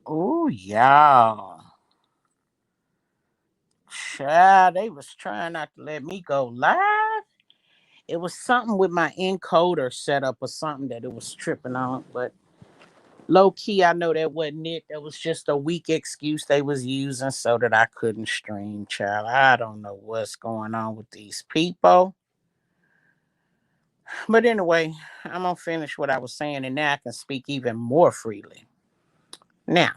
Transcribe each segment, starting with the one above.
Oh, yeah. Child, they was trying not to let me go live. It was something with my encoder set up or something that it was tripping on. But low key, I know that wasn't it. That was just a weak excuse they was using so that I couldn't stream, child. I don't know what's going on with these people. But anyway, I'm gonna finish what I was saying and now I can speak even more freely. Now,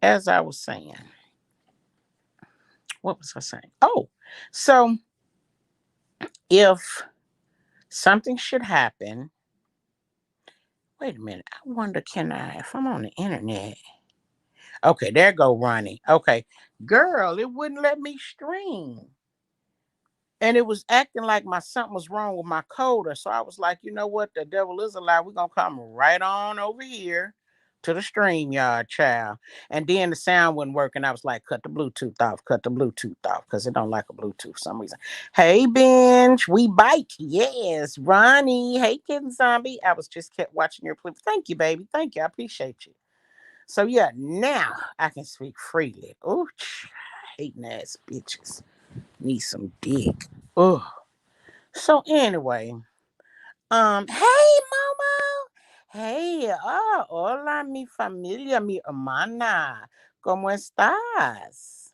as I was saying, what was I saying? Oh, so if something should happen, wait a minute. I wonder, can I, if I'm on the internet? Okay, there go Ronnie. Okay, girl, it wouldn't let me stream. And it was acting like my something was wrong with my coder. So I was like, you know what? The devil is a lie. We're gonna come right on over here to the stream yard, child. And then the sound wasn't working. I was like, cut the Bluetooth off, cut the Bluetooth off, because it don't like a Bluetooth for some reason. Hey Benj, we bike. Yes. Ronnie. Hey Kitten Zombie. I was just kept watching your clip. Thank you, baby. Thank you. I appreciate you. So yeah, now I can speak freely. Oh, hating ass bitches. Need some dick. Oh. So anyway, hey Momo. Hey, hola mi familia, mi hermana. ¿Cómo estás?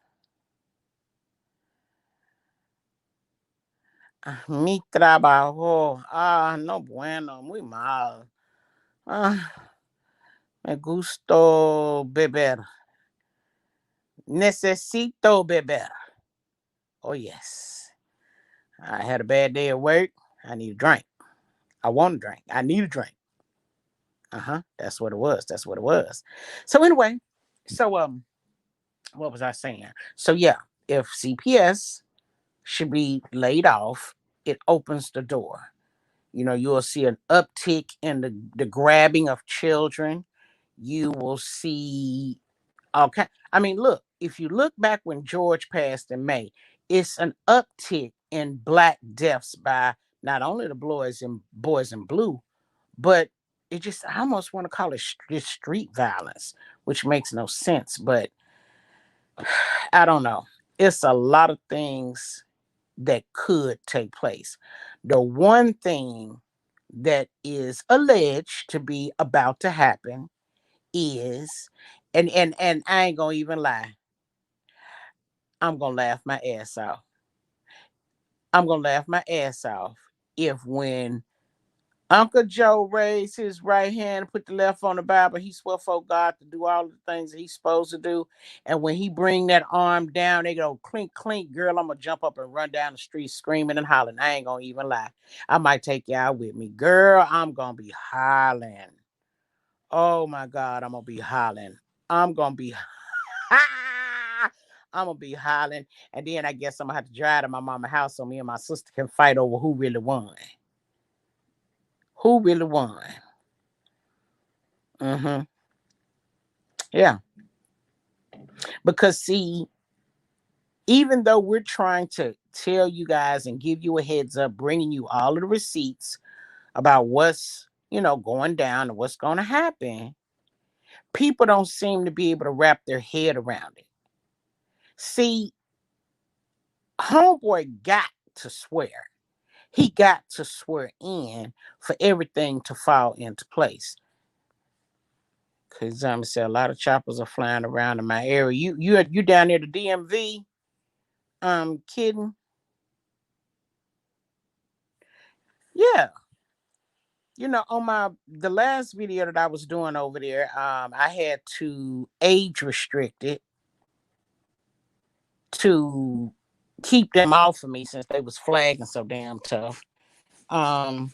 Mi trabajo. No bueno, muy mal. Ah, me gusto beber. Necesito beber. Oh yes. I had a bad day at work. I need a drink. I want a drink. I need a drink. Uh-huh. That's what it was. That's what it was. So anyway, so what was I saying? So yeah, if CPS should be laid off, it opens the door. You know, you'll see an uptick in the grabbing of children. You will see okay. I mean, look, if you look back when George passed in May, it's an uptick in black deaths by not only the boys in blue, but it just I almost want to call it street violence, which makes no sense. But I don't know. It's a lot of things that could take place. The one thing that is alleged to be about to happen is, and I ain't gonna even lie, I'm gonna laugh my ass off. I'm gonna laugh my ass off if when Uncle Joe raised his right hand and put the left on the Bible. He swore for God to do all the things that he's supposed to do. And when he bring that arm down, they go clink, clink. Girl, I'm going to jump up and run down the street screaming and hollering. I ain't going to even lie. I might take y'all with me. Girl, I'm going to be hollering. Oh, my God, I'm going to be hollering. I'm going to be I'm gonna be hollering, and then I guess I'm gonna have to drive to my mama's house so me and my sister can fight over who really won. Who really won? Hmm. Yeah, because see, even though we're trying to tell you guys and give you a heads up, bringing you all of the receipts about what's going down and what's going to happen, people don't seem to be able to wrap their head around it. See, homeboy got to swear. He got to swear in for everything to fall into place. Cause I'm say a lot of choppers are flying around in my area. You down near the DMV? Kidding? Yeah. On my the last video that I was doing over there, I had to age restrict it to keep them off of me since they was flagging so damn tough. Um,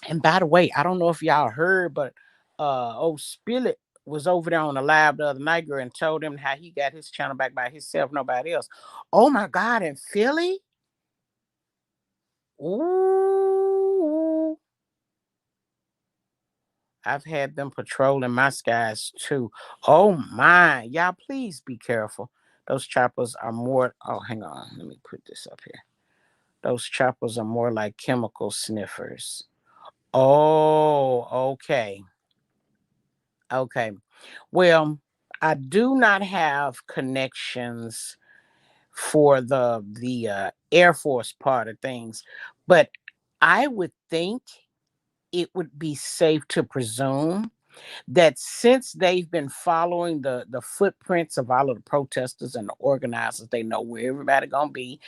and by the way, I don't know if y'all heard, but old Spillet was over there on the live the other night, girl, and told him how he got his channel back by himself, nobody else. Oh my God, in Philly? Ooh, I've had them patrolling my skies too. Oh my, y'all, please be careful. Those choppers are more. Oh, hang on. Let me put this up here. Those choppers are more like chemical sniffers. Oh, okay. Okay. Well, I do not have connections for the Air Force part of things, but I would think it would be safe to presume that since they've been following the footprints of all of the protesters and the organizers, they know where everybody gonna be.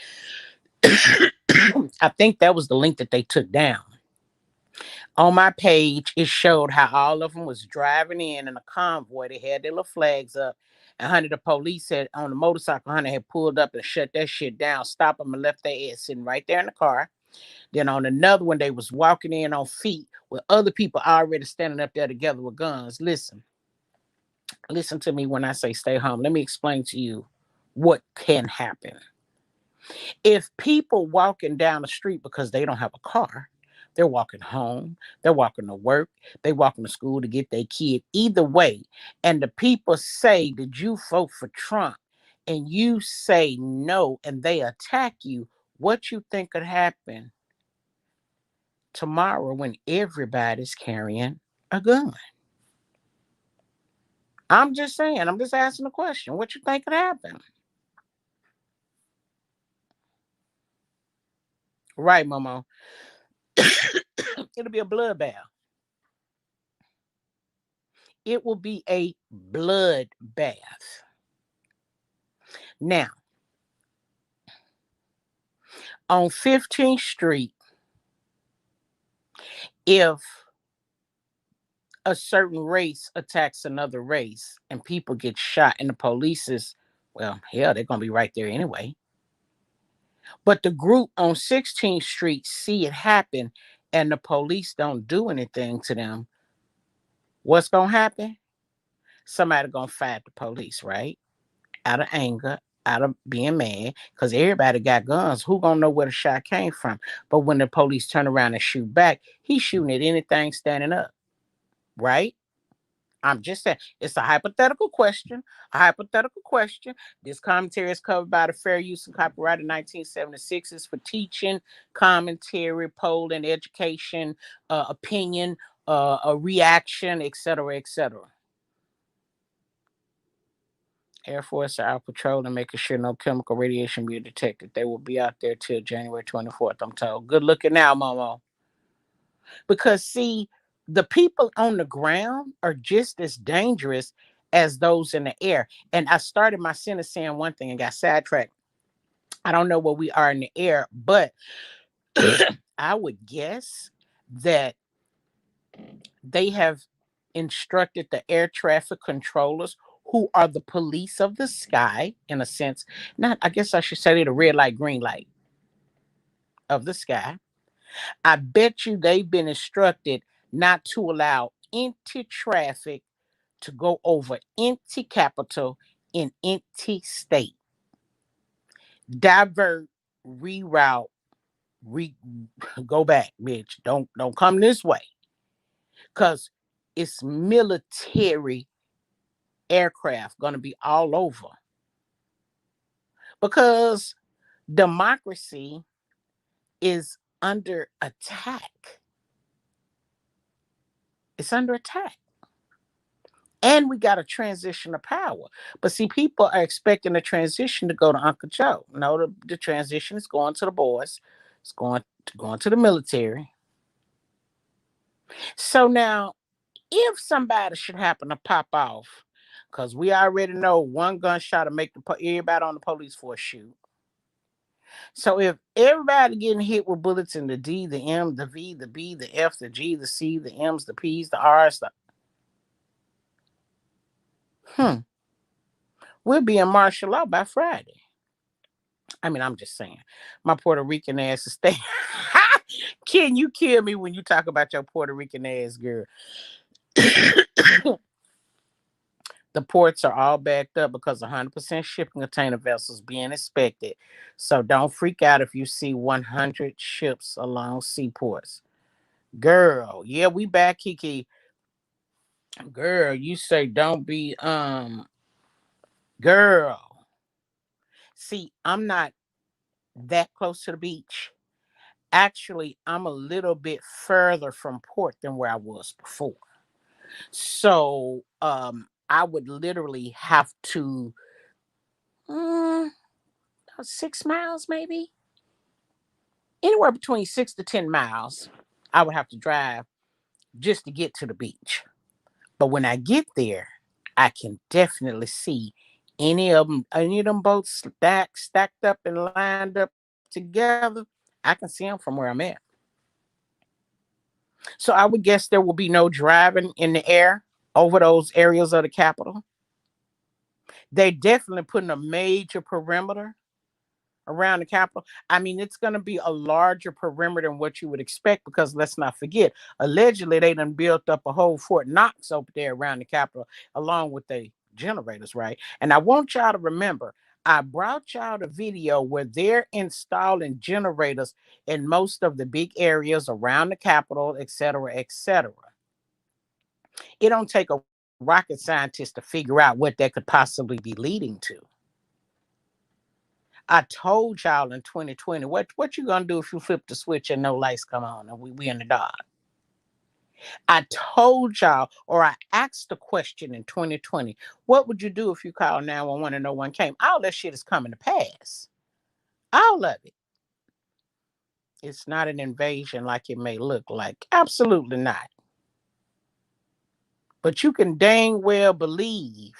I think that was the link that they took down. On my page, it showed how all of them was driving in a convoy. They had their little flags up. And honey, the police had on the motorcycle, honey, had pulled up and shut that shit down, stopped them and left their ass sitting right there in the car. Then on another one, they was walking in on feet with other people already standing up there together with guns. Listen to me when I say stay home. Let me explain to you what can happen. If people walking down the street because they don't have a car, they're walking home, they're walking to work, they walking to school to get their kid, either way, and the people say, did you vote for Trump? And you say no, and they attack you, what you think could happen tomorrow when everybody's carrying a gun? I'm just saying, I'm just asking a question. What you think could happen? Right, Momo. It'll be a bloodbath. It will be a bloodbath. Now, on 15th Street, if a certain race attacks another race and people get shot and the police is, well, hell, they're going to be right there anyway. But the group on 16th Street see it happen and the police don't do anything to them, what's going to happen? Somebody going to fight the police, right? Out of anger, out of being mad, because everybody got guns. Who gonna know where the shot came from? But when the police turn around and shoot back, he's shooting at anything standing up, right? I'm just saying it's a hypothetical question. A hypothetical question. This commentary is covered by the Fair Use and Copyright of 1976. It's for teaching, commentary, polling, education, opinion, a reaction, etc., etc. Air Force are out patrolling, making sure no chemical radiation be detected. They will be out there till January 24th, I'm told. Good looking now, Momo. Because, see, the people on the ground are just as dangerous as those in the air. And I started my sentence saying one thing and got sidetracked. I don't know where we are in the air, but I would guess that they have instructed the air traffic controllers who are the police of the sky in a sense, not, I guess I should say, the red light green light of the sky. I bet you they've been instructed not to allow empty traffic to go over empty capital in empty state. Divert, reroute, re go back, bitch. Don't come this way. Cause it's military aircraft going to be all over because democracy is under attack. It's under attack. And we got a transition of power. But see, people are expecting the transition to go to Uncle Joe. No, the transition is going to the boys. It's going to the military. So now, if somebody should happen to pop off, because we already know one gunshot to make everybody on the police force shoot. So if everybody getting hit with bullets in the D, the M, the V, the B, the F, the G, the C, the M's, the P's, the R's, we'll be in martial law by Friday. I mean, I'm just saying. My Puerto Rican ass is staying. Can you kill me when you talk about your Puerto Rican ass, girl? The ports are all backed up because 100% shipping container vessels being inspected. So don't freak out if you see 100 ships along seaports. Girl, yeah, we back, Kiki. Girl, you say don't be girl. See, I'm not that close to the beach. Actually, I'm a little bit further from port than where I was before. So I would literally have to mm, 6 miles, maybe anywhere between 6 to 10 miles. I would have to drive just to get to the beach. But when I get there, I can definitely see any of them boats stacked up and lined up together. I can see them from where I'm at. So I would guess there will be no driving in the air over those areas of the Capitol. They definitely putting a major perimeter around the Capitol. I mean, it's going to be a larger perimeter than what you would expect because let's not forget, allegedly they done built up a whole Fort Knox over there around the Capitol, along with the generators, right? And I want y'all to remember, I brought y'all the video where they're installing generators in most of the big areas around the Capitol, et cetera, et cetera. It don't take a rocket scientist to figure out what that could possibly be leading to. I told y'all in 2020, what you gonna do if you flip the switch and no lights come on and we in the dark? I told y'all, or I asked the question in 2020, what would you do if you called 911 and no one came? All that shit is coming to pass. All of it. It's not an invasion like it may look like. Absolutely not. But you can dang well believe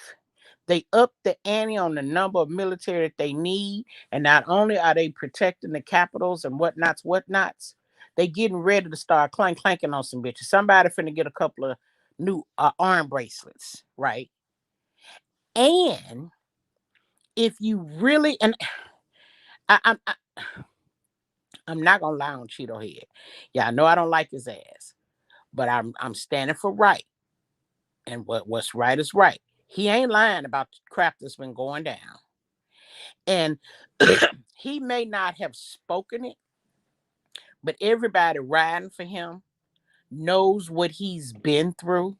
they up the ante on the number of military that they need, and not only are they protecting the capitals and whatnots, they getting ready to start clanking on some bitches. Somebody finna get a couple of new arm bracelets, right? And if you really, and I'm not gonna lie on Cheeto Head. Yeah, I know I don't like his ass, but I'm standing for right, and what's right is right. He ain't lying about the crap that's been going down. And he may not have spoken it, but everybody riding for him knows what he's been through.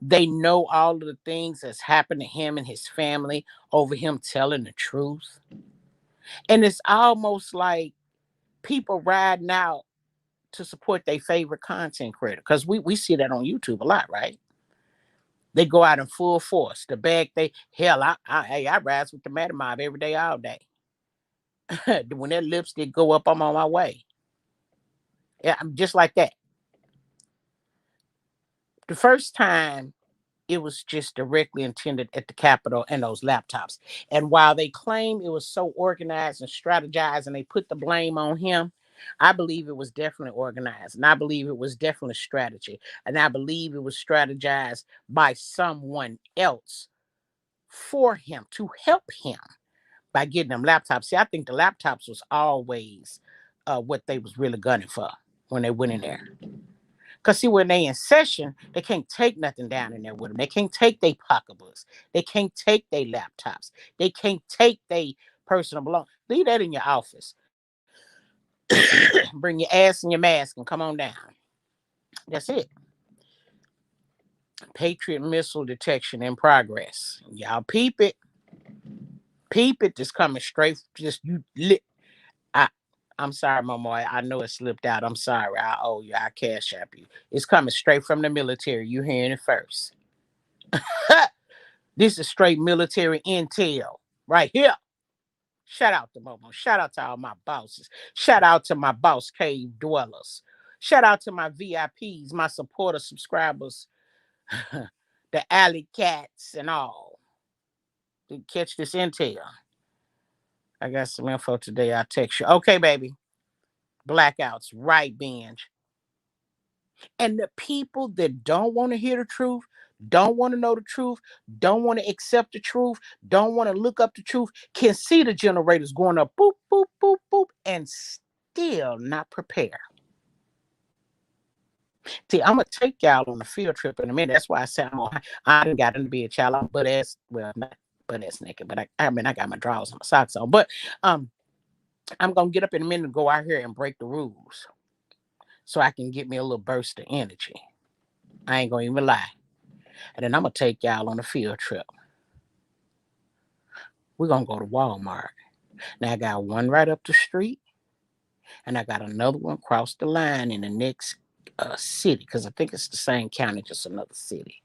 They know all of the things that's happened to him and his family over him telling the truth. And it's almost like people riding out to support their favorite content creator. Because we see that on YouTube a lot, right? They go out in full force. The bag they hell, I rise with the Mad Mob every day, all day. When that lipstick go up, I'm on my way. Yeah, I'm just like that. The first time it was just directly intended at the Capitol and those laptops. And while they claim it was so organized and strategized and they put the blame on him, I believe it was definitely organized. And I believe it was definitely strategy. And I believe it was strategized by someone else for him to help him by getting them laptops. See, I think the laptops was always what they was really gunning for when they went in there. Because see, when they in session, they can't take nothing down in there with them. They can't take their pocketbooks. They can't take their laptops. They can't take their personal belongings. Leave that in your office. Bring your ass and your mask and come on down. That's it. Patriot missile detection in progress. Y'all peep it. Peep it. Just coming straight. Just you lit. I I'm sorry, Mama. I know it slipped out. I'm sorry. I owe you. I cash app you. It's coming straight from the military. You hearing it first. This is straight military intel right here. Shout out to Momo. Shout out to all my bosses. Shout out to my boss cave dwellers. Shout out to my VIPs, my supporter subscribers, the alley cats and all. To catch this intel. I got some info today. I'll text you. Okay, baby. Blackouts, right, binge. And the people that don't want to hear the truth, don't want to know the truth, don't want to accept the truth, don't want to look up the truth, can see the generators going up, boop, boop, boop, boop, and still not prepare. See, I'm gonna take y'all on a field trip in a minute. That's why I said I didn't got into be a child. I'm butt ass, well, not butt ass naked, but I mean I got my drawers and my socks on. But I'm gonna get up in a minute and go out here and break the rules so I can get me a little burst of energy. I ain't gonna even lie. And then I'm gonna take y'all on a field trip. We're gonna go to Walmart. Now I got one right up the street, and I got another one across the line in the next city, because I think it's the same county, just another city.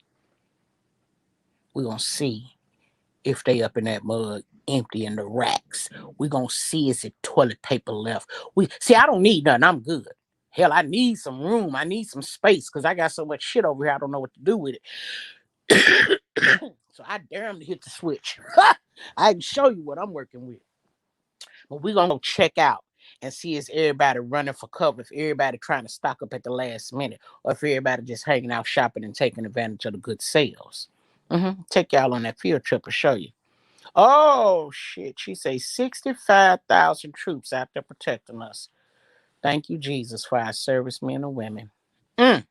We're gonna see if they up in that mug emptying the racks. We're gonna see is it toilet paper left. We see I don't need nothing. I'm good. Hell, I need some room. I need some space because I got so much shit over here. I don't know what to do with it. So I dare him to hit the switch. I can show you what I'm working with. But we're gonna go check out and see is everybody running for cover, if everybody trying to stock up at the last minute, or if everybody just hanging out shopping and taking advantage of the good sales. Take y'all on that field trip and show you. Oh shit, she say 65,000 troops out there protecting us. Thank you, Jesus, for our servicemen and women. Mm.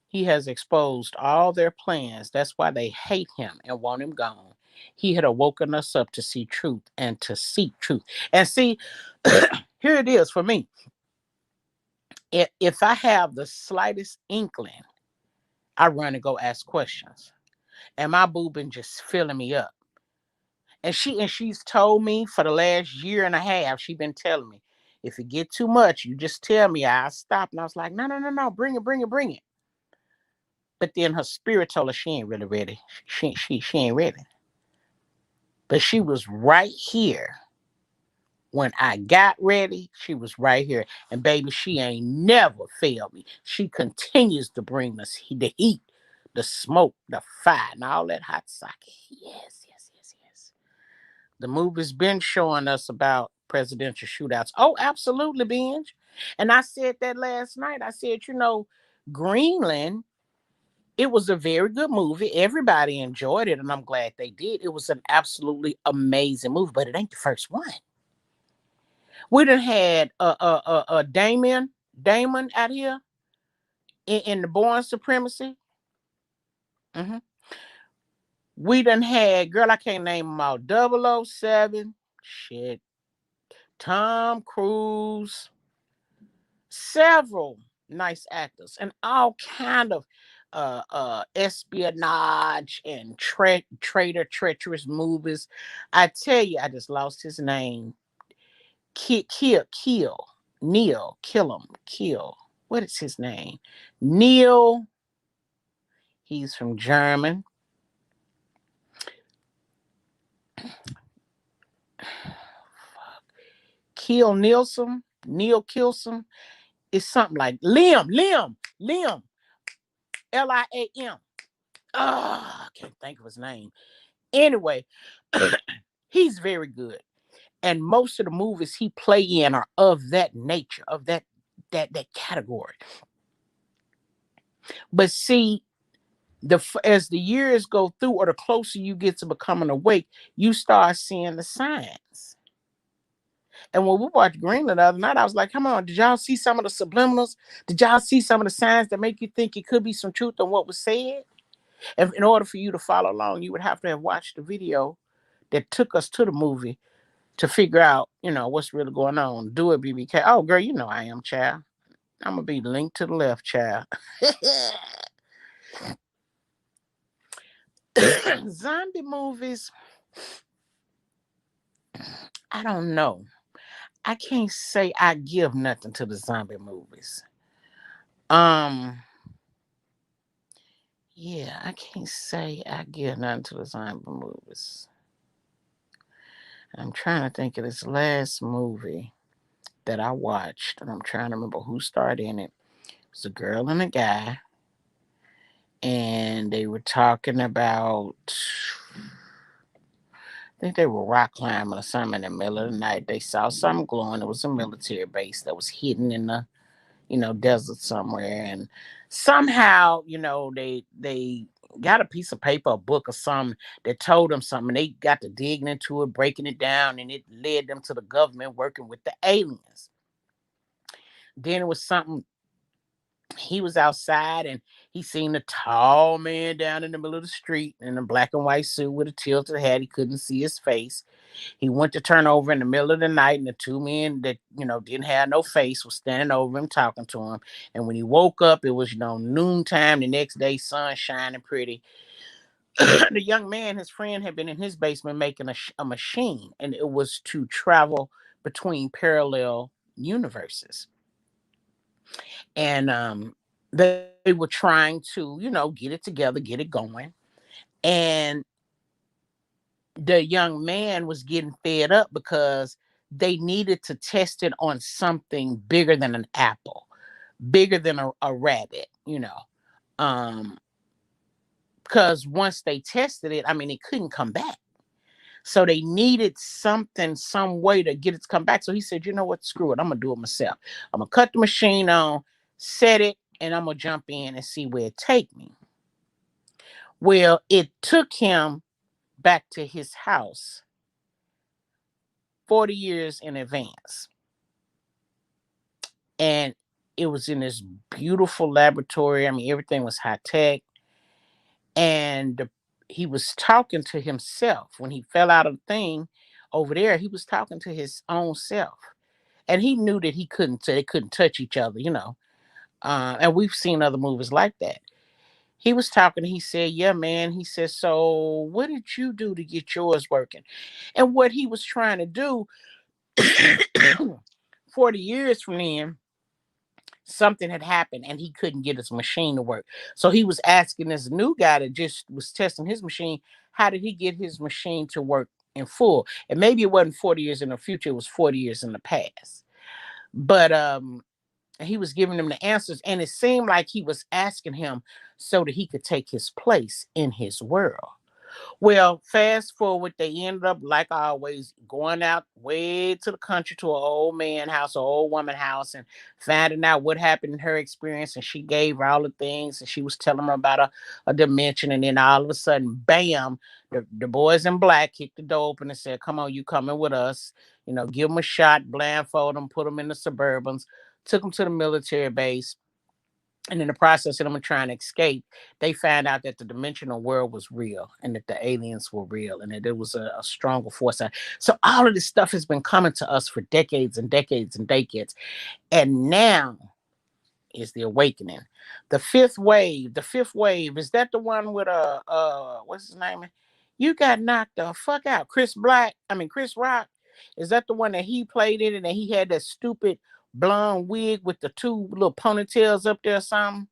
He has exposed all their plans. That's why they hate him and want him gone. He had awoken us up to see truth and to seek truth. And see, here it is for me. If I have the slightest inkling, I run and go ask questions. And my boo been just filling me up. And she's told me for the last year and a half, she been telling me, if it get too much, you just tell me, I'll stop. And I was like, no, bring it, bring it, bring it. But then her spirit told her she ain't really ready. She ain't ready. But she was right here when I got ready. She was right here, and baby, she ain't never failed me. She continues to bring us the heat, the smoke, the fire, and all that hot sake. Yes, yes, yes, yes. The movie's been showing us about presidential shootouts. Oh, absolutely, binge. And I said that last night. I said, Greenland, it was a very good movie. Everybody enjoyed it, and I'm glad they did. It was an absolutely amazing movie, but it ain't the first one. We done had Damon out here in the Born Supremacy. hmm We done had, girl, I can't name them all. 007, shit, Tom Cruise, several nice actors, and all kind of espionage and treacherous movies. I tell you, I just lost his name. Neil, kill him, kill. What is his name? Neil. He's from German. Kill Nielsen. Neil Kilson. It's something like Liam. Liam. Liam. Oh, I can't think of his name. Anyway, he's very good. And most of the movies he play in are of that nature, of that category. But see, as the years go through, or the closer you get to becoming awake, you start seeing the signs. And when we watched Greenland the other night, I was like, come on, did y'all see some of the subliminals? Did y'all see some of the signs that make you think it could be some truth on what was said? And in order for you to follow along, you would have to have watched the video that took us to the movie to figure out, what's really going on. Do it, BBK. Oh, girl, you know I am, child. I'm going to be linked to the left, child. Zombie movies, I don't know. I can't say I give nothing to the zombie movies. Yeah, I can't say I give nothing to the zombie movies. I'm trying to think of this last movie that I watched, and I'm trying to remember who starred in it. It was a girl and a guy, and they were talking about, I think they were rock climbing or something in the middle of the night. They saw something glowing. It was a military base that was hidden in the, desert somewhere. And somehow, they got a piece of paper, a book or something that told them something. They got to digging into it, breaking it down, and it led them to the government working with the aliens. Then it was something, he was outside and he seen a tall man down in the middle of the street in a black and white suit with a tilted hat. He couldn't see his face. He went to turn over in the middle of the night, and the two men that, didn't have no face was standing over him talking to him. And when he woke up, it was, noontime the next day, sun shining pretty. The young man, his friend, had been in his basement making a machine, and it was to travel between parallel universes. And they were trying to, get it together, get it going. And the young man was getting fed up because they needed to test it on something bigger than an apple, bigger than a rabbit, Um, because once they tested it, I mean, it couldn't come back. So they needed something, some way to get it to come back. So he said, you know what, screw it. I'm gonna do it myself. I'm gonna cut the machine on, set it, and I'm gonna jump in and see where it take me. Well, it took him back to his house 40 years in advance. And it was in this beautiful laboratory. I mean, everything was high tech. And he was talking to himself when he fell out of the thing over there. He was talking to his own self, and he knew that they couldn't touch each other. And we've seen other movies like that. He was talking. He said, "Yeah, man." He said, "So, what did you do to get yours working?" And what he was trying to do, 40 years from then, something had happened and he couldn't get his machine to work. So he was asking this new guy that just was testing his machine, how did he get his machine to work in full? And maybe it wasn't 40 years in the future, it was 40 years in the past. But he was giving him the answers, and it seemed like he was asking him so that he could take his place in his world. Well, fast forward, they ended up, like always, going out way to the country to an old man house, an old woman house, and finding out what happened in her experience. And she gave her all the things, and she was telling her about a dimension. And then all of a sudden, bam, the boys in black kicked the door open and said, "Come on, you coming with us. Give them a shot, blindfold them, put them in the Suburbans, took them to the military base." And in the process of them trying to escape, they found out that the dimensional world was real and that the aliens were real and that there was a stronger force. So all of this stuff has been coming to us for decades and decades and decades. And now is the awakening. The fifth wave, is that the one with what's his name? You got knocked the fuck out. Chris Rock. Is that the one that he played in and he had that stupid blonde wig with the two little ponytails up there or something?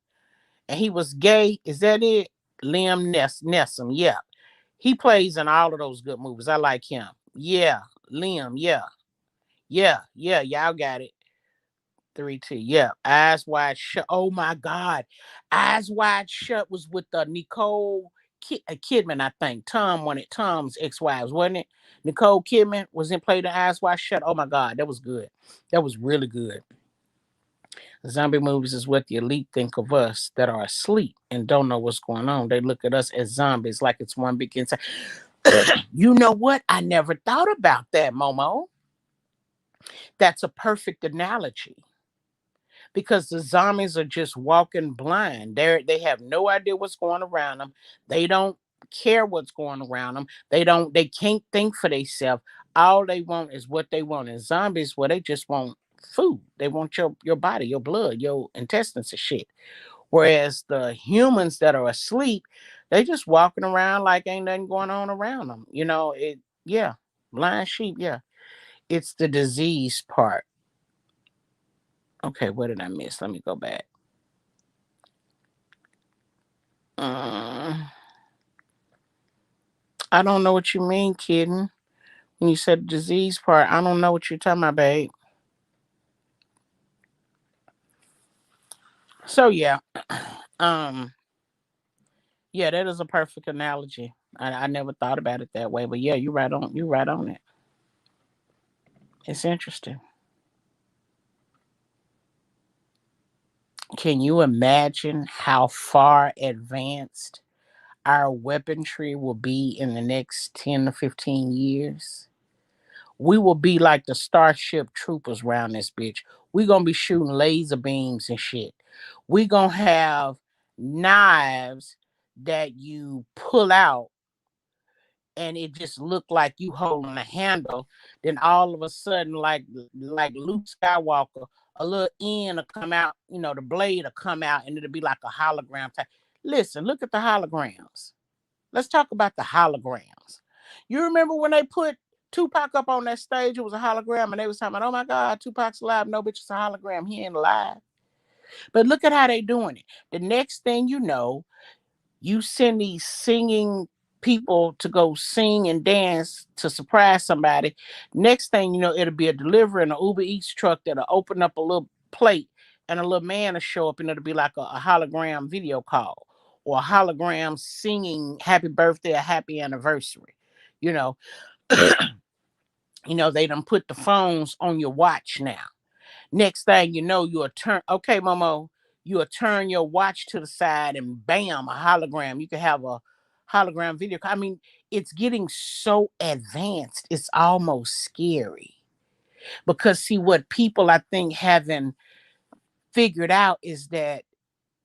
And he was gay. Is that it? Liam Neeson. Yeah. He plays in all of those good movies. I like him. Yeah. Liam. Yeah. Yeah. Yeah. Y'all got it. 3-2. Yeah. Eyes Wide Shut. Oh my God. Eyes Wide Shut was with Nicole Kidman, I think. Tom's ex-wives, wasn't it? Nicole Kidman was in played in Eyes Wide Shut. Oh my God. That was good. That was really good. Zombie movies is what the elite think of us that are asleep and don't know what's going on. They look at us as zombies like it's one big inside. You know what? I never thought about that, Momo. That's a perfect analogy because the zombies are just walking blind. They have no idea what's going around them. They don't care what's going around them. They can't think for themselves. All they want is what they want. And zombies, well, they just want food. They want your body, your blood, your intestines and shit. Whereas the humans that are asleep, they just walking around like ain't nothing going on around them. Yeah, blind sheep, yeah. It's the disease part. Okay, what did I miss? Let me go back. I don't know what you mean, kidding. When you said disease part, I don't know what you're talking about, babe. So yeah, um, yeah, that is a perfect analogy. I never thought about it that way, but yeah, you're right on it. It's interesting. Can you imagine how far advanced our weaponry will be in the next 10 to 15 years? We will be like the Starship Troopers around this bitch. We gonna be shooting laser beams and shit. We gonna have knives that you pull out and it just looked like you holding a handle. Then all of a sudden, like Luke Skywalker, a little end will come out, the blade will come out and it'll be like a hologram type. Listen, look at the holograms. Let's talk about the holograms. You remember when they put Tupac up on that stage? It was a hologram, and they was talking about, "Oh my God, Tupac's alive." No, bitch, it's a hologram. He ain't alive. But look at how they doing it. The next thing you know, you send these singing people to go sing and dance to surprise somebody. Next thing you know, it'll be a delivery in an Uber Eats truck that'll open up a little plate and a little man will show up and it'll be like a hologram video call or a hologram singing happy birthday or happy anniversary. You know, they done put the phones on your watch now. Next thing you know, you'll turn, okay, Momo, you'll turn your watch to the side and bam, a hologram. You can have a hologram video. I mean, it's getting so advanced, it's almost scary. Because, see, what people I think haven't figured out is that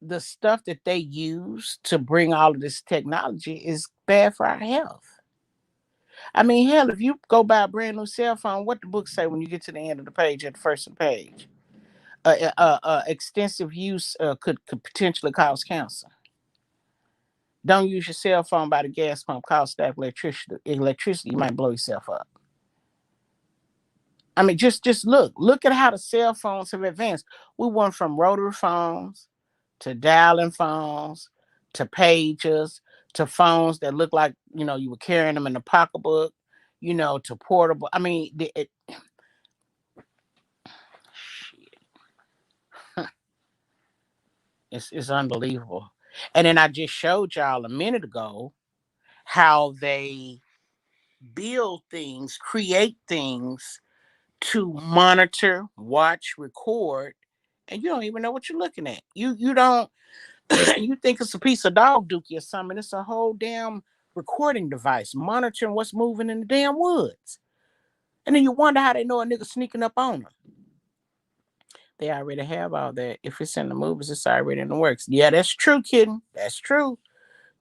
the stuff that they use to bring all of this technology is bad for our health. I mean, hell, if you go buy a brand new cell phone, what the book say when you get to the end of the page at the first of the page? Extensive use could potentially cause cancer. Don't use your cell phone by the gas pump. Cause static electricity, you might blow yourself up. I mean, just look at how the cell phones have advanced. We went from rotary phones to dialing phones to pagers to phones that look like you were carrying them in the pocketbook. To portable. I mean, it's unbelievable. And then I just showed y'all a minute ago how they build things, create things to monitor, watch, record, and you don't even know what you're looking at. You don't you think it's a piece of dog dookie or something. It's a whole damn recording device monitoring what's moving in the damn woods. And then you wonder how they know a nigga sneaking up on them. They already have all that. If it's in the movies, it's already in the works. Yeah, that's true, kitten. That's true.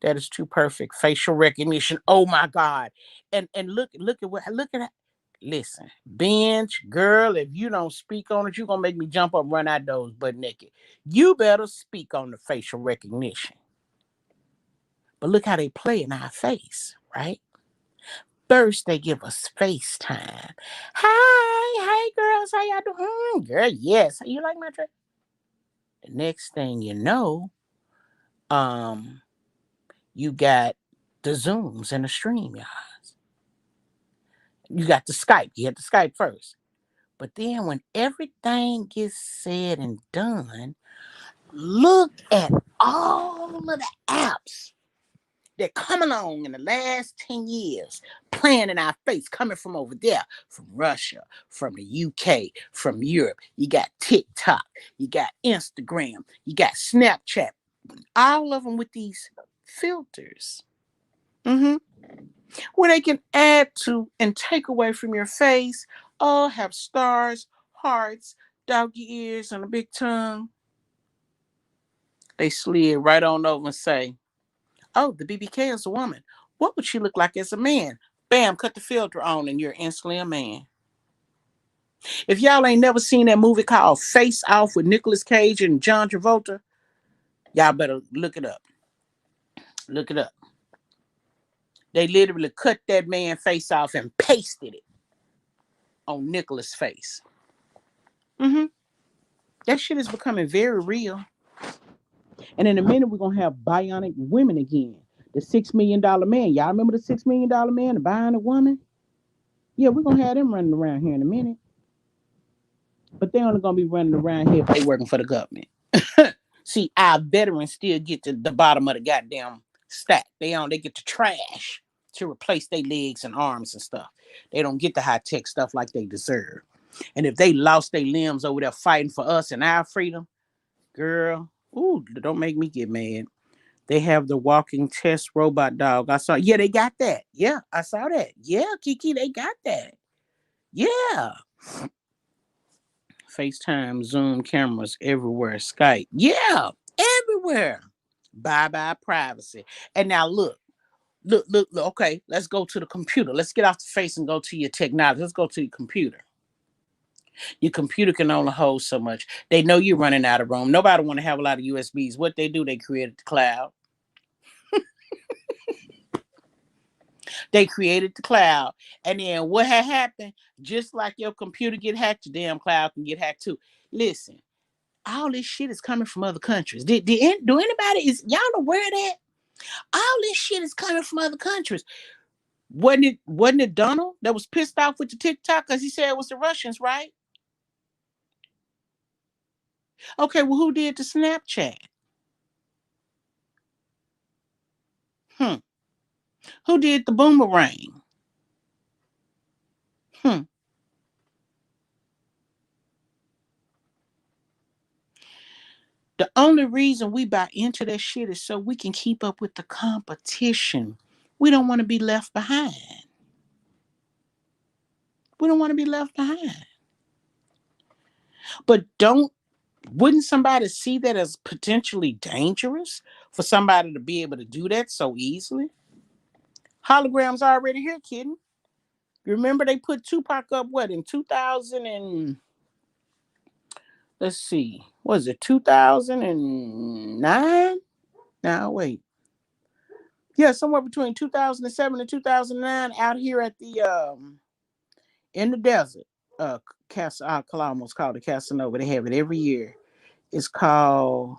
That is too perfect. Facial recognition. Oh my God. And look at. Listen, binge, girl, if you don't speak on it, you're gonna make me jump up, run out those butt naked. You better speak on the facial recognition. But look how they play in our face, right? First, they give us FaceTime. Hi, girls, how y'all doing? Girl, yes. You like my dress? The next thing you know, you got the Zooms and the StreamYards. You got the Skype. You had the Skype first. But then when everything gets said and done, look at all of the apps that come along in the last 10 years, playing in our face, coming from over there, from Russia, from the UK, from Europe. You got TikTok, you got Instagram, you got Snapchat, all of them with these filters. Where they can add to and take away from your face, all have stars, hearts, doggy ears, and a big tongue. They slid right on over and say, oh, the BBK is a woman. What would she look like as a man? Bam, cut the filter on and you're instantly a man. If y'all ain't never seen that movie called Face Off with Nicolas Cage and John Travolta, y'all better look it up. Look it up. They literally cut that man's face off and pasted it on Nicolas' face. That shit is becoming very real. And in a minute, we're going to have bionic women again. The $6 million man. Y'all remember the $6 million man, the bionic woman? Yeah, we're going to have them running around here in a minute. But they're only going to be running around here if they working for the government. See, our veterans still get to the bottom of the goddamn stack. They get the trash to replace their legs and arms and stuff. They don't get the high-tech stuff like they deserve. And if they lost their limbs over there fighting for us and our freedom, girl, ooh, don't make me get mad. They have the walking test robot dog. I saw, yeah, they got that. Yeah, I saw that. Yeah, Kiki, they got that. Yeah. FaceTime, Zoom cameras everywhere, Skype. Yeah, everywhere. Bye privacy. And now look. Okay, let's go to the computer. Let's get off the face and go to your technology. Let's go to your computer. Your computer can only hold so much. They know you're running out of room. Nobody want to have a lot of USBs. What they do, they created the cloud. They created the cloud. And then what had happened, just like your computer get hacked, your damn cloud can get hacked too. Listen, all this shit is coming from other countries. Do anybody, is y'all aware of that? All this shit is coming from other countries. Wasn't it Donald that was pissed off with the TikTok because he said it was the Russians, right? Okay, well, who did the Snapchat? Hmm. Who did the boomerang? Hmm. The only reason we buy into that shit is so we can keep up with the competition. We don't want to be left behind. We don't want to be left behind. But wouldn't somebody see that as potentially dangerous for somebody to be able to do that so easily? Holograms already here, kidding. Remember they put Tupac up what in 2000 and let's see, was it 2009? Now wait, yeah, somewhere between 2007 and 2009, out here at the in the desert. Almost called the Casanova. They have it every year. It's called.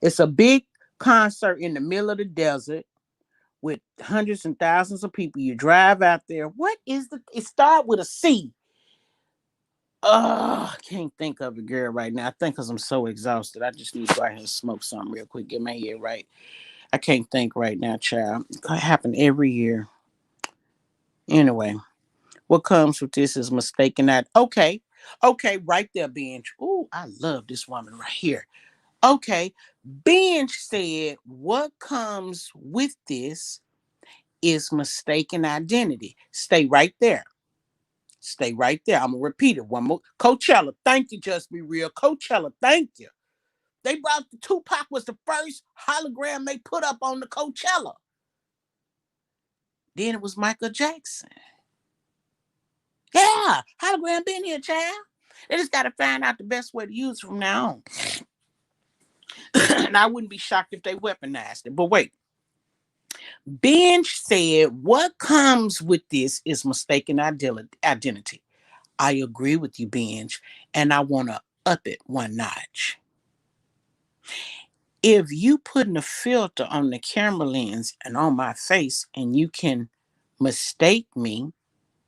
It's a big concert in the middle of the desert with hundreds and thousands of people. You drive out there. What is the? It start with a C. Oh, I can't think of it, girl, right now. I think because I'm so exhausted. I just need to go out here and smoke something real quick. Get my head right. I can't think right now, child. It happen every year. Anyway, what comes with this is mistaken that. Okay. Okay, right there, Benj. Oh, I love this woman right here. Okay. Benj said, what comes with this is mistaken identity. Stay right there. Stay right there. I'm gonna repeat it one more. Coachella, thank you, just be real. Coachella, thank you. They brought the Tupac was the first hologram they put up on the Coachella. Then it was Michael Jackson. Yeah, hologram been here, child. They just gotta find out the best way to use it from now on. And I wouldn't be shocked if they weaponized it. But wait, Benj said, what comes with this is mistaken identity. I agree with you, Benj, and I want to up it one notch. If you putting a filter on the camera lens and on my face, and you can mistake me,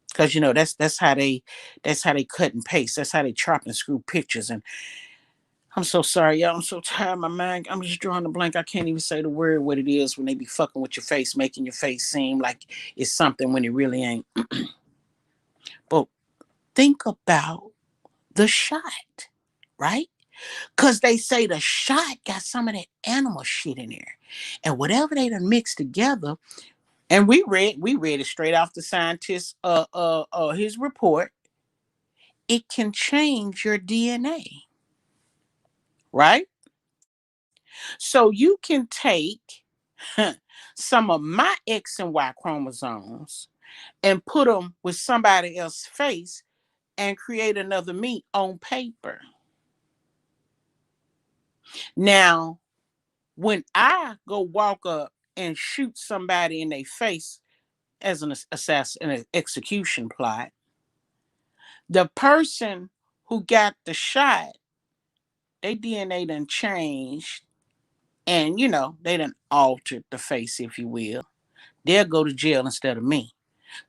because you know that's how they cut and paste. That's how they chop and screw pictures. And I'm so sorry, y'all. I'm so tired. My mind, I'm just drawing a blank. I can't even say the word what it is when they be fucking with your face, making your face seem like it's something when it really ain't. But think about the shot, right? Because they say the shot got some of that animal shit in there. And whatever they done mixed together, and we read it straight off the scientist his report, it can change your DNA, right? So you can take some of my X and Y chromosomes and put them with somebody else's face and create another me on paper. Now, when I go walk up and shoot somebody in their face as an assassin, an execution plot, the person who got the shot, their DNA done changed, and they done altered the face, if you will. They'll go to jail instead of me.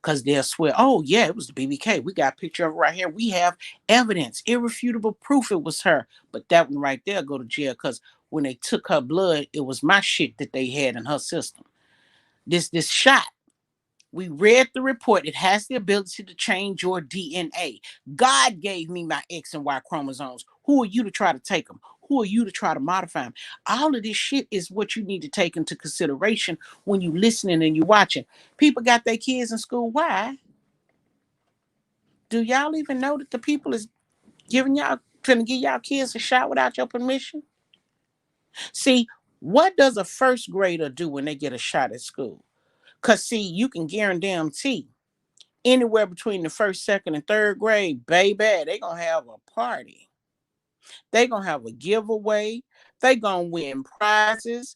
Because they'll swear, oh yeah, it was the BBK. We got a picture of it right here. We have evidence, irrefutable proof it was her. But that one right there go to jail because when they took her blood, it was my shit that they had in her system. This shot, we read the report. It has the ability to change your DNA. God gave me my X and Y chromosomes. Who are you to try to take them? Who are you to try to modify them? All of this shit is what you need to take into consideration when you listening and you watching. People got their kids in school. Why? Do y'all even know that the people is giving y'all trying to give y'all kids a shot without your permission? See, what does a first grader do when they get a shot at school? Cause see, you can guarantee anywhere between the first, second, and third grade, baby, they gonna have a party. They gonna have a giveaway. They gonna win prizes.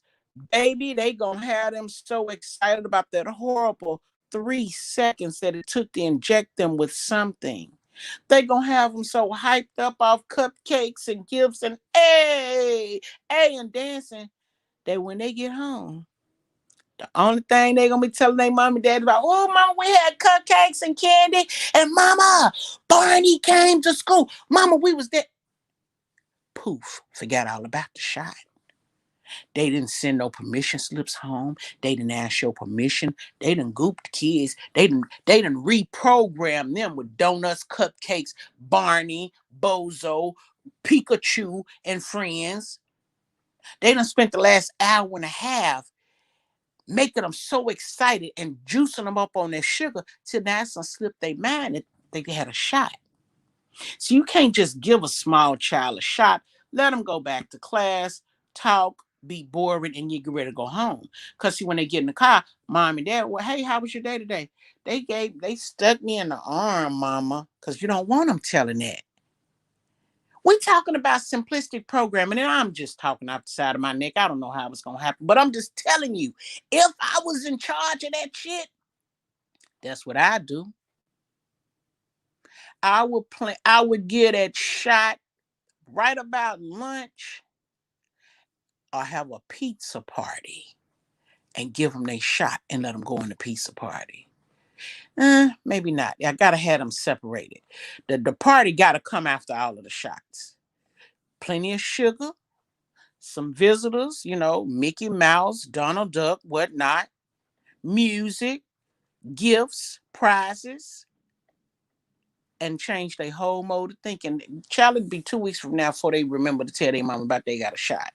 Baby, they gonna have them so excited about that horrible 3 seconds that it took to inject them with something. They gonna have them so hyped up off cupcakes and gifts and hey, and dancing that when they get home, The only thing they gonna be telling their mom and dad about, oh, mama, we had cupcakes and candy, and mama, Barney came to school. Mama, we was there. Poof, forgot all about the shot. They didn't send no permission slips home. They didn't ask your permission. They didn't goop the kids. They didn't reprogram them with donuts, cupcakes, Barney, Bozo, Pikachu, and friends. They done spent the last hour and a half making them so excited and juicing them up on their sugar till now it's gonna slip their mind that they had a shot. So you can't just give a small child a shot, let them go back to class, talk, be boring, and you get ready to go home. Because see, when they get in the car, mom and dad, well, hey, how was your day today? They stuck me in the arm, mama, because you don't want them telling that. We talking about simplistic programming, and I'm just talking off the side of my neck. I don't know how it's gonna happen, but I'm just telling you, if I was in charge of that shit, that's what I do. I would get that shot right about lunch or have a pizza party and give them their shot and let them go in the pizza party. Maybe not. I gotta have them separated. The party gotta come after all of the shots. Plenty of sugar, some visitors, Mickey Mouse, Donald Duck, whatnot, music, gifts, prizes, and change their whole mode of thinking. Child, it'd be 2 weeks from now before they remember to tell their mom about they got a shot.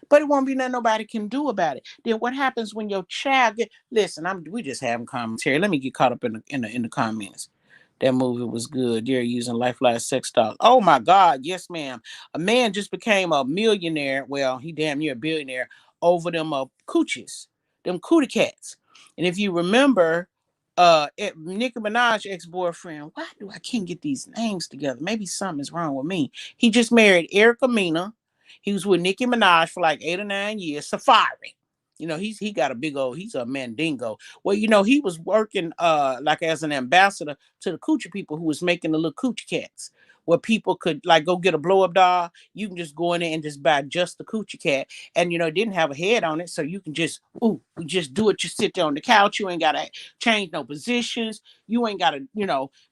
But it won't be nothing nobody can do about it. Then what happens when your child listen, we just having commentary. Let me get caught up in the comments. That movie was good. They're using lifeline sex dolls. Oh my God, yes, ma'am. A man just became a millionaire. Well, he damn near a billionaire over them coochies, them cootie cats. And if you remember, Nicki Minaj ex-boyfriend, why do I can't get these names together? Maybe something's wrong with me. He just married Erica Mena. He was with Nicki Minaj for like 8 or 9 years. Safari. He got a big old, he's a mandingo. Well, he was working like as an ambassador to the coochie people who was making the little coochie cats. Where people could like go get a blow up doll. You can just go in there and just buy just the coochie cat. And it didn't have a head on it. So you can just do it. You sit there on the couch. You ain't gotta change no positions. You ain't gotta,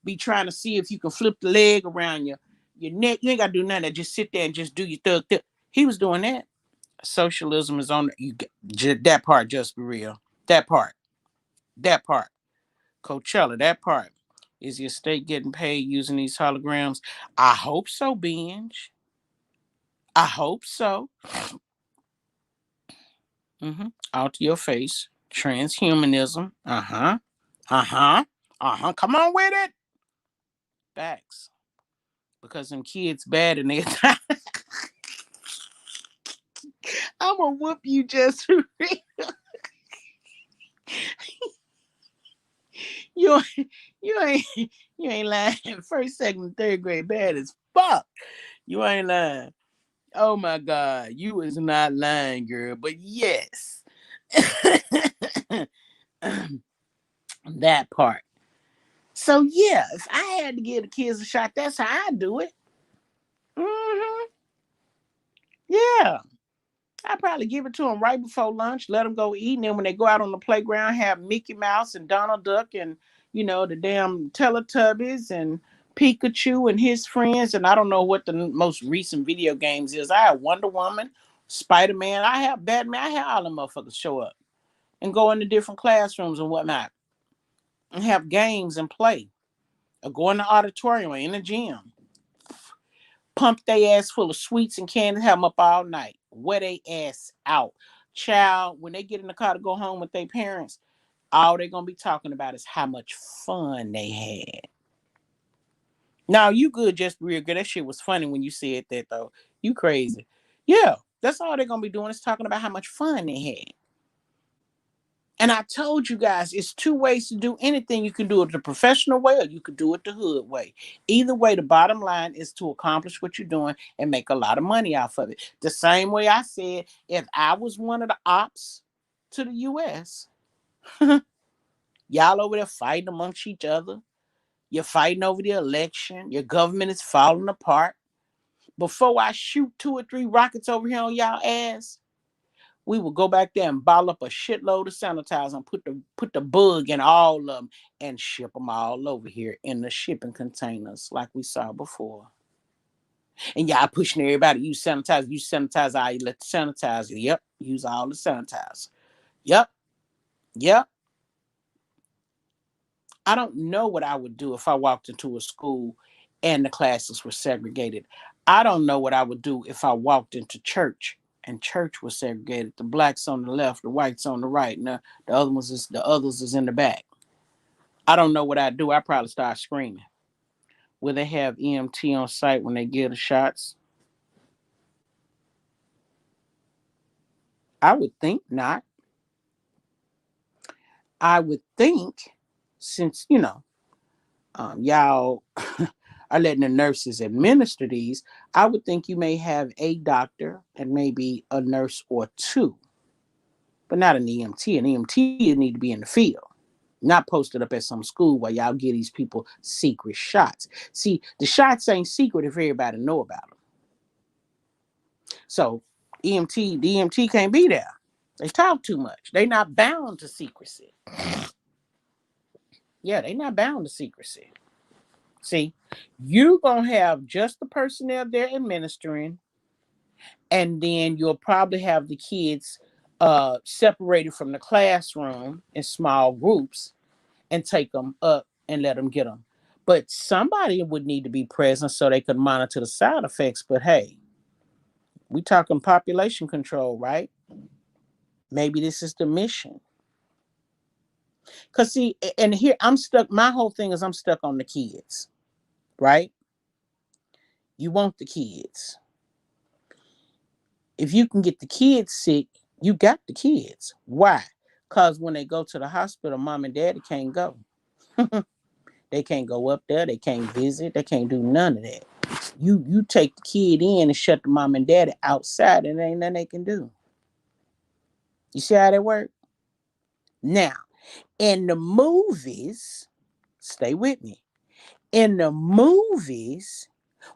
be trying to see if you can flip the leg around your neck. You ain't gotta do none of that. Just sit there and just do your thug. He was doing that. Socialism is on that part. Just be real. That part. That part. Coachella. That part. Is your state getting paid using these holograms? I hope so, Binge. I hope so. Out to your face. Transhumanism. Uh huh. Come on with it. Facts. Because them kids bad and they. I'm gonna whoop you just for real. You you ain't you ain't lying. First, second, third grade bad as fuck. You ain't lying. Oh my God, you is not lying, girl. But yes, that part. So yeah, if I had to give the kids a shot, that's how I do it. hmm Yeah, I probably give it to them right before lunch, let them go eat, and then when they go out on the playground, have Mickey Mouse and Donald Duck and the damn Teletubbies and Pikachu and his friends. And I don't know what the most recent video games is. I have Wonder Woman, Spider Man, I have Batman, I have all them motherfuckers show up and go into different classrooms and whatnot and have games and play or go in the auditorium or in the gym. Pump their ass full of sweets and candy, have them up all night. Wear their ass out. Child, when they get in the car to go home with their parents, all they're gonna be talking about is how much fun they had. Now you good, just real good. That shit was funny when you said that though. You crazy. Yeah, that's all they're gonna be doing is talking about how much fun they had. And I told you guys, it's two ways to do anything. You can do it the professional way or you could do it the hood way. Either way, the bottom line is to accomplish what you're doing and make a lot of money off of it. The same way I said, if I was one of the ops to the US, y'all over there fighting amongst each other. You're fighting over the election. Your government is falling apart. Before I shoot 2 or 3 rockets over here on y'all ass, We would go back there and bottle up a shitload of sanitizer and put the bug in all of them and ship them all over here in the shipping containers like we saw before. And y'all pushing everybody, use sanitizer, all you let the sanitizer. Yep, use all the sanitizer. Yep, yep. I don't know what I would do if I walked into a school and the classes were segregated. I don't know what I would do if I walked into church and church was segregated. The blacks on the left, the whites on the right, and the others is in the back. I don't know what I'd do. I'd probably start screaming. Will they have EMT on site when they give the shots? I would think not. I would think, since y'all are letting the nurses administer these, I would think you may have a doctor and maybe a nurse or two, but not an EMT. An EMT need to be in the field, not posted up at some school where y'all give these people secret shots. See, the shots ain't secret if everybody know about them. So the EMT can't be there. They talk too much. They not bound to secrecy. Yeah, they not bound to secrecy. See, you gonna have just the personnel there administering, and then you'll probably have the kids separated from the classroom in small groups and take them up and let them get them. But somebody would need to be present so they could monitor the side effects. But hey, we talking population control, right? Maybe this is the mission. Cause see, and here I'm stuck. My whole thing is I'm stuck on the kids, right? You want the kids. If you can get the kids sick, you got the kids. Why? Because when they go to the hospital, mom and daddy can't go. They can't go up there. They can't visit. They can't do none of that. You take the kid in and shut the mom and daddy outside, and there ain't nothing they can do. You see how that work? Now, in the movies, stay with me. In the movies,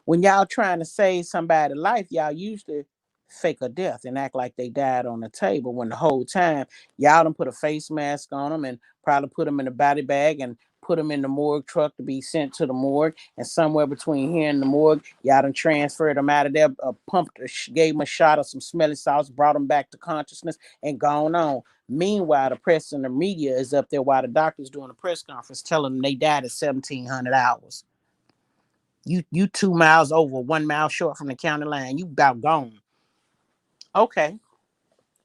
when y'all trying to save somebody's life, y'all usually fake a death and act like they died on the table when the whole time y'all done put a face mask on them and probably put them in a body bag and put them in the morgue truck to be sent to the morgue. And somewhere between here and the morgue, y'all done transferred them out of there, pumped, gave them a shot of some smelly salts, brought them back to consciousness, and gone on. Meanwhile, the press and the media is up there while the doctor's doing a press conference telling them they died at 1700 hours. You 2 miles over, 1 mile short from the county line. You about gone. Okay.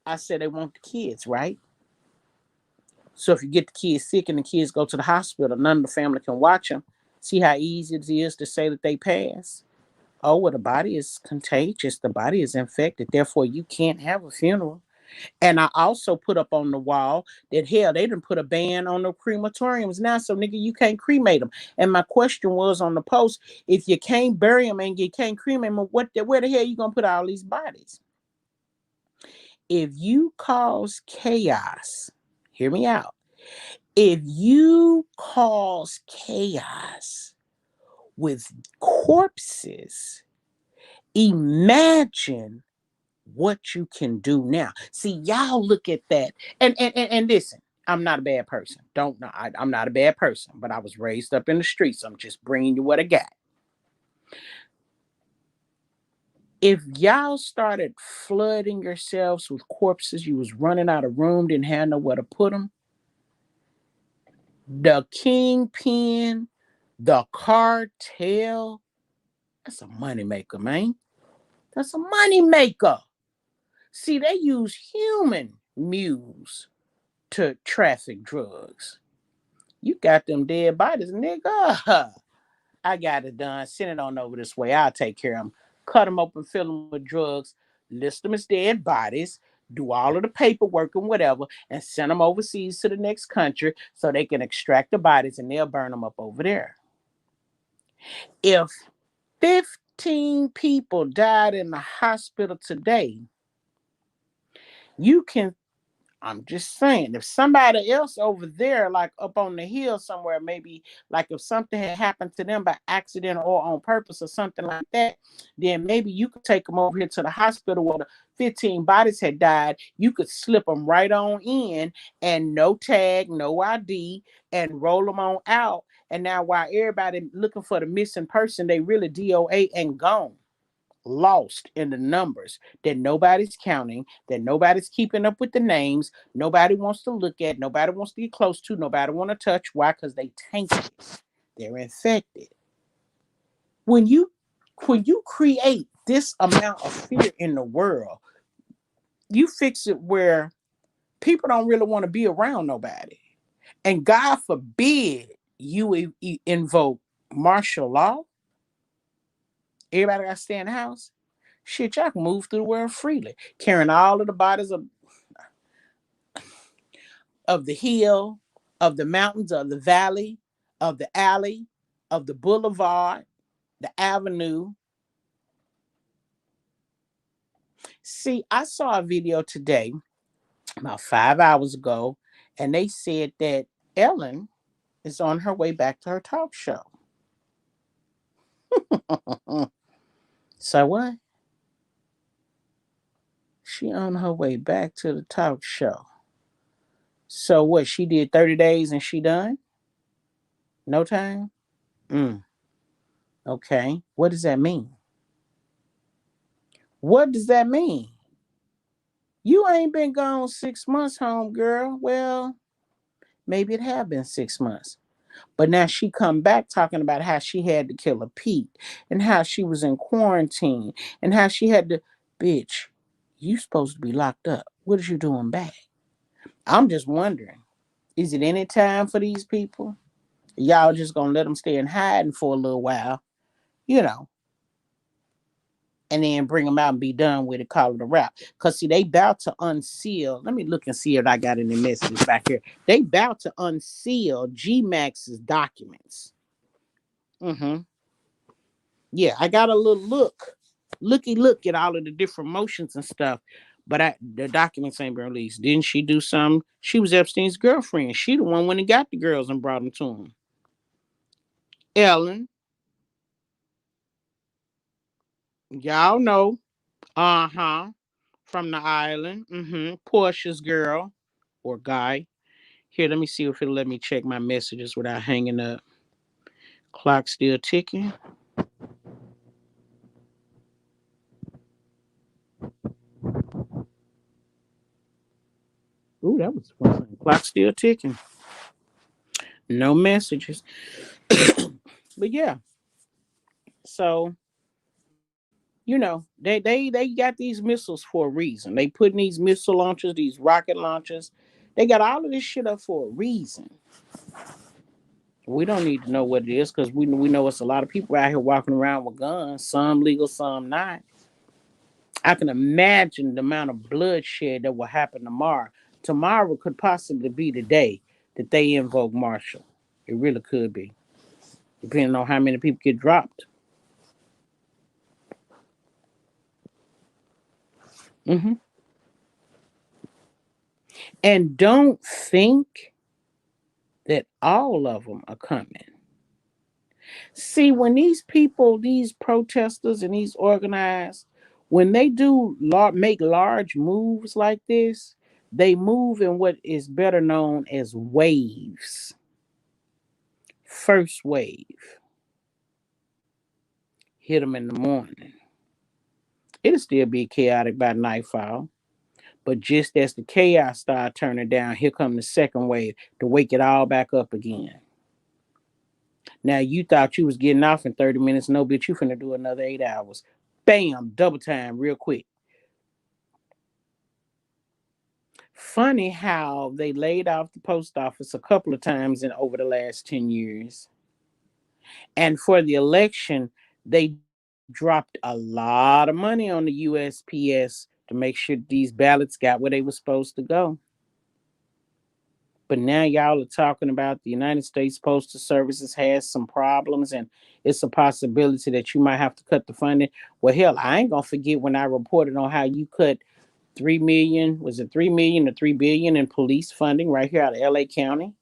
I said they want the kids, right? So if you get the kids sick and the kids go to the hospital, none of the family can watch them. See how easy it is to say that they passed? Oh, well, the body is contagious. The body is infected. Therefore, you can't have a funeral. And I also put up on the wall that hell, they didn't put a ban on the crematoriums now, so nigga, you can't cremate them. And my question was on the post: if you can't bury them and you can't cremate them, where the hell you gonna put all these bodies? If you cause chaos, hear me out. If you cause chaos with corpses, imagine what you can do now. See, y'all look at that, and listen. I'm not a bad person. Don't know. I'm not a bad person, but I was raised up in the streets. I'm just bringing you what I got. If y'all started flooding yourselves with corpses, you was running out of room, didn't have nowhere to put them. The kingpin, the cartel, that's a moneymaker, man. That's a moneymaker. See, they use human mules to traffic drugs. You got them dead bodies, nigga. I got it done. Send it on over this way. I'll take care of them. Cut them open, fill them with drugs, list them as dead bodies, do all of the paperwork and whatever, and send them overseas to the next country so they can extract the bodies and they'll burn them up over there. If 15 people died in the hospital today, you can I'm just saying, if somebody else over there, like up on the hill somewhere, maybe like if something had happened to them by accident or on purpose or something like that, then maybe you could take them over here to the hospital where the 15 bodies had died. You could slip them right on in and no tag, no ID, and roll them on out. And now while everybody looking for the missing person, they really DOA and gone, lost in the numbers that nobody's counting, that nobody's keeping up with the names, nobody wants to look at, nobody wants to get close to, nobody want to touch. Why? Because they tainted, they're infected. when you when you create this amount of fear in the world, you fix it where people don't really want to be around nobody, and God forbid you invoke martial law. Everybody got to stay in the house. Shit, y'all can move through the world freely, carrying all of the bodies of the hill, of the mountains, of the valley, of the alley, of the boulevard, the avenue. See, I saw a video today, about 5 hours ago, and they said that Ellen is on her way back to her talk show. So what? She on her way back to the talk show. So what? She did 30 days and she done? No time? Mm, okay. What does that mean? What does that mean? You ain't been gone 6 months, home girl. Well, maybe it have been 6 months. But now she come back talking about how she had to kill a Pete and how she was in quarantine and how she had to, bitch, you supposed to be locked up. What is you doing back? I'm just wondering, is it any time for these people? Y'all just gonna let them stay in hiding for a little while, you know, and then bring them out and be done with it, call it a wrap. Because, see, they about to unseal. Let me look and see if I got any messages back here. They about to unseal GMAX's documents. Mm-hmm. Yeah, I got a little look at all of the different motions and stuff. But the documents ain't been released. Didn't she do some? She was Epstein's girlfriend. She the one when he got the girls and brought them to him. Ellen, y'all know. Uh-huh. From the island. Mm-hmm. Portia's girl or guy. Here, let me see if it'll let me check my messages without hanging up. Clock still ticking. Ooh, that was fun. Clock still ticking. No messages. But yeah, so they got these missiles for a reason. They putting these missile launchers, these rocket launchers. They got all of this shit up for a reason. We don't need to know what it is because we know it's a lot of people out here walking around with guns, some legal, some not. I can imagine the amount of bloodshed that will happen tomorrow. Tomorrow could possibly be the day that they invoke martial. It really could be, depending on how many people get dropped. Hmm. And don't think that all of them are coming. See, when these people, these protesters and these organized, when they do make large moves like this, they move in what is better known as waves. First wave, hit them in the morning. It'll still be chaotic by nightfall. But just as the chaos start turning down, here come the second wave to wake it all back up again. Now you thought you was getting off in 30 minutes. No, bitch, you finna do another 8 hours. Bam, double time real quick. Funny how they laid off the post office a couple of times in over the last 10 years. And for the election, they dropped a lot of money on the USPS to make sure these ballots got where they were supposed to go. But now y'all are talking about the United States Postal Services has some problems and it's a possibility that you might have to cut the funding. Well, hell, I ain't gonna forget when I reported on how you cut $3 million, was it 3 million or 3 billion in police funding right here out of LA County?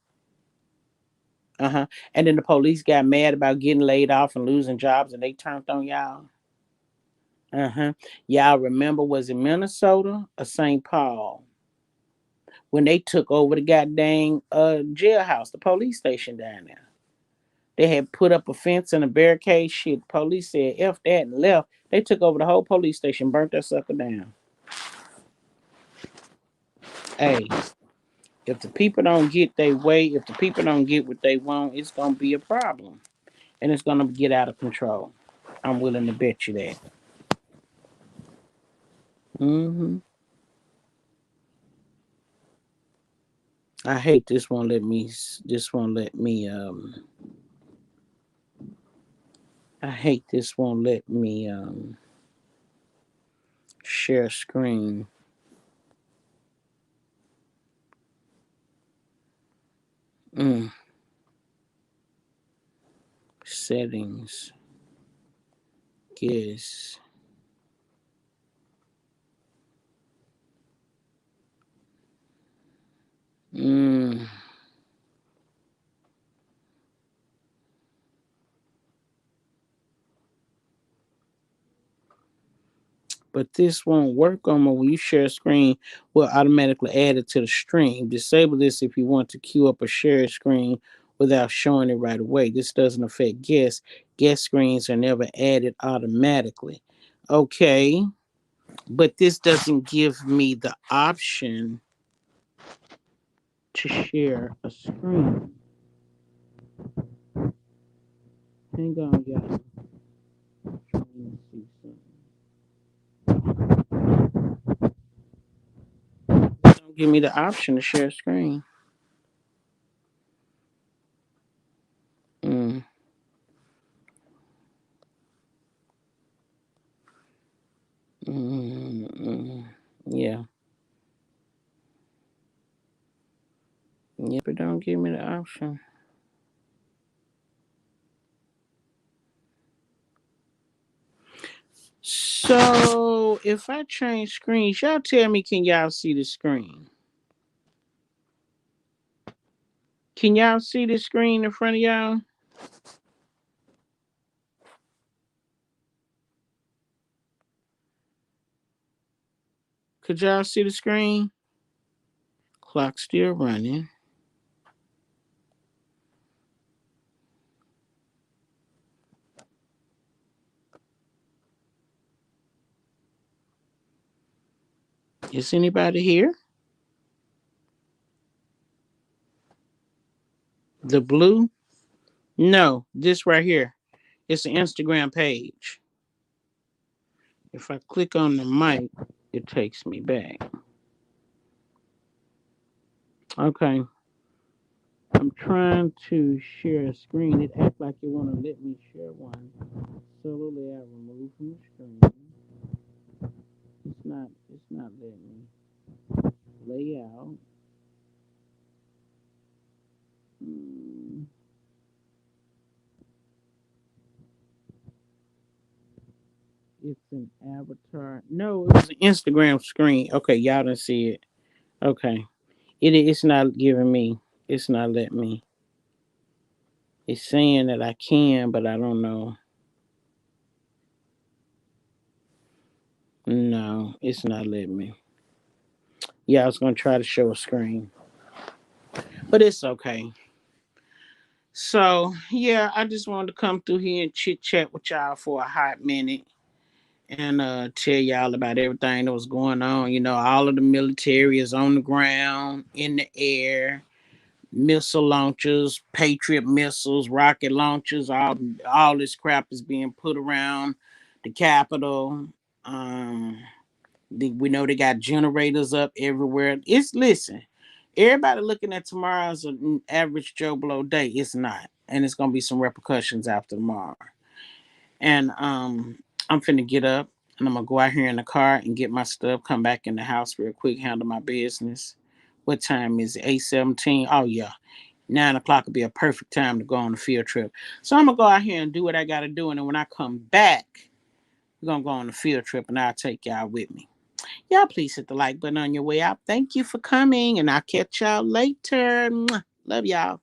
Uh-huh. And then the police got mad about getting laid off and losing jobs and they turned on y'all. Uh-huh. Y'all remember, was it Minnesota or St. Paul when they took over the goddamn jailhouse, the police station down there? They had put up a fence and a barricade. Shit, police said F that and left. They took over the whole police station, burnt that sucker down. Hey, if the people don't get their way, if the people don't get what they want, it's gonna be a problem. And it's gonna get out of control. I'm willing to bet you that. Hmm. I hate this won't let me. This won't let me. I hate this won't let me share screen. Mm, settings. Yes. Mm. But this won't work on when you share a screen. Will automatically add it to the stream. Disable this if you want to queue up a shared screen without showing it right away. This doesn't affect guests. Guest screens are never added automatically. Okay, but this doesn't give me the option to share a screen. Hang on, y'all. Trying to see something. Don't give me the option to share a screen. Mm, mm. Yeah. Yeah, but don't give me the option. So if I change screens, y'all tell me, can y'all see the screen? Can y'all see the screen in front of y'all? Could y'all see the screen? Clock still running. Is anybody here? The blue? No, this right here. It's an Instagram page. If I click on the mic, it takes me back. Okay. I'm trying to share a screen. It acts like it want to let me share one. Solo layout removed from the screen. It's not letting me lay out. Mm, it's an avatar. No, it was an Instagram screen. Okay, y'all didn't see it. Okay. It's not giving me. It's not letting me. It's saying that I can, but I don't know. No, it's not letting me. Yeah, I was gonna try to show a screen. But it's okay. So yeah, I just wanted to come through here and chit chat with y'all for a hot minute and tell y'all about everything that was going on. You know, all of the military is on the ground, in the air, missile launchers, Patriot missiles, rocket launchers, all this crap is being put around the Capitol. Um, we know they got generators up everywhere. It's listen, everybody looking at tomorrow as an average Joe Blow day. It's not, and it's gonna be some repercussions after tomorrow. And I'm finna get up and I'm gonna go out here in the car and get my stuff, come back in the house real quick, handle my business. What time is it? 8:17. Oh yeah. 9 o'clock would be a perfect time to go on a field trip. So I'm gonna go out here and do what I gotta do. And then when I come back, we're gonna go on a field trip and I'll take y'all with me. Y'all please hit the like button on your way out. Thank you for coming, and I'll catch y'all later. Mwah. Love y'all.